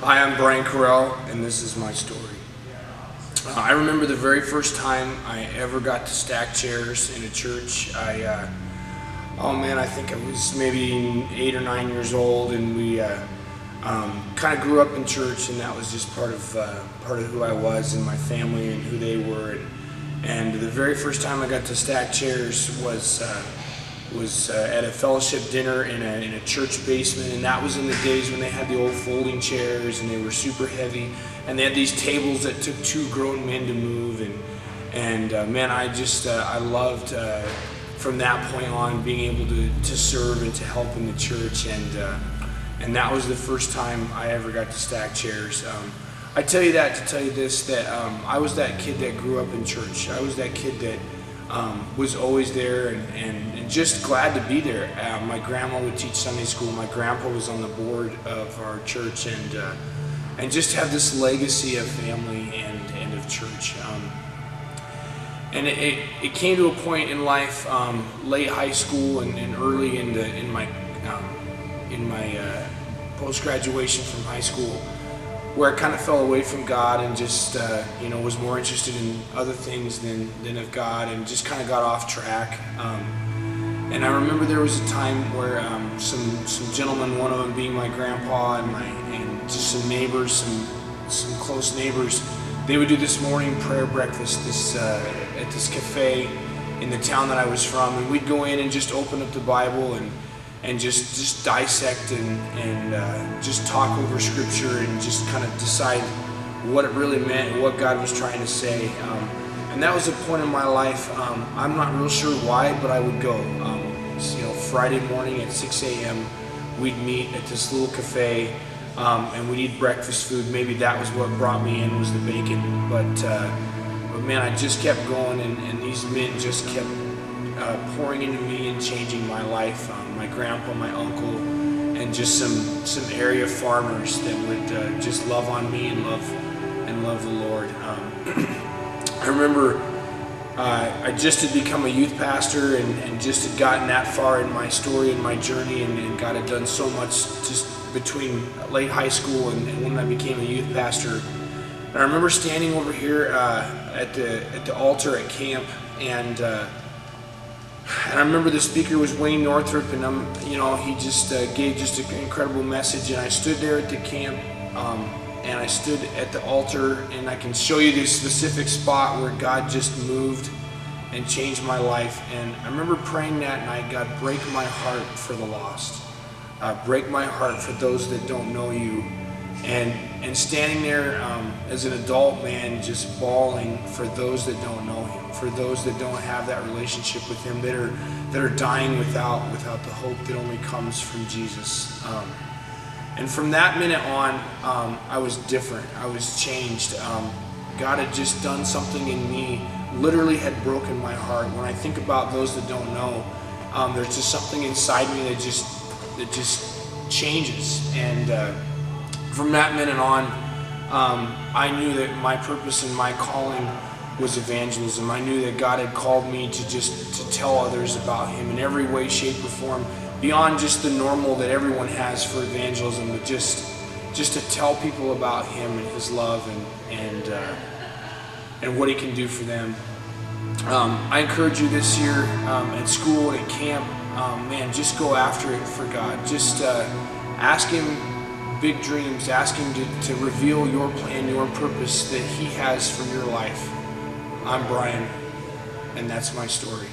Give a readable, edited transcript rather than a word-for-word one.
Hi, I'm Brian Korell, and this is my story. I remember the very first time I ever got to stack chairs in a church. I think I was maybe 8 or 9 years old, and we kind of grew up in church, and that was just part of who I was and my family and who they were. And the very first time I got to stack chairs was at a fellowship dinner in a church basement, and that was in the days when they had the old folding chairs and they were super heavy, and they had these tables that took 2 grown men to move, and I loved from that point on being able to serve and to help in the church, and that was the first time I ever got to stack chairs. I tell you that to tell you this, that I was that kid that grew up in church. I was that kid that was always there and just glad to be there. My grandma would teach Sunday school. My grandpa was on the board of our church, and just have this legacy of family and of church. And it came to a point in life, late high school and early in my post-graduation from high school, where I kind of fell away from God and just was more interested in other things than of God, and just kind of got off track. And I remember there was a time where some gentlemen, one of them being my grandpa and just some neighbors, some close neighbors, they would do this morning prayer breakfast at this cafe in the town that I was from, and we'd go in and just open up the Bible and just dissect and just talk over scripture and just kind of decide what it really meant and what God was trying to say. And that was a point in my life. I'm not real sure why, but I would go. Friday morning at 6 a.m. we'd meet at this little cafe, and we'd eat breakfast food. Maybe that was what brought me in, was the bacon. But man, I just kept going, and these men just kept pouring into me and changing my life. My grandpa, my uncle, and just some area farmers that would just love on me and love the Lord. I remember I just had become a youth pastor and just had gotten that far in my story and my journey, and God had done so much just between late high school and when I became a youth pastor. And I remember standing over here at the altar at camp, and I remember the speaker was Wayne Northrup, and he just gave just an incredible message. And I stood there at the camp, and I stood at the altar, and I can show you this specific spot where God just moved and changed my life. And I remember praying that night, God, break my heart for the lost, break my heart for those that don't know you. And standing there as an adult man, just bawling for those that don't know him, for those that don't have that relationship with him, that are dying without the hope that only comes from Jesus. And from that minute on, I was different. I was changed. God had just done something in me, literally had broken my heart. When I think about those that don't know, there's just something inside me that just changes. And from that minute on, I knew that my purpose and my calling was evangelism. I knew that God had called me to tell others about Him in every way, shape, or form, beyond just the normal that everyone has for evangelism, but just to tell people about Him and His love and what He can do for them. I encourage you this year at school and at camp, just go after it for God. Just ask Him big dreams. Ask Him to reveal your plan, your purpose that He has for your life. I'm Brian, and that's my story.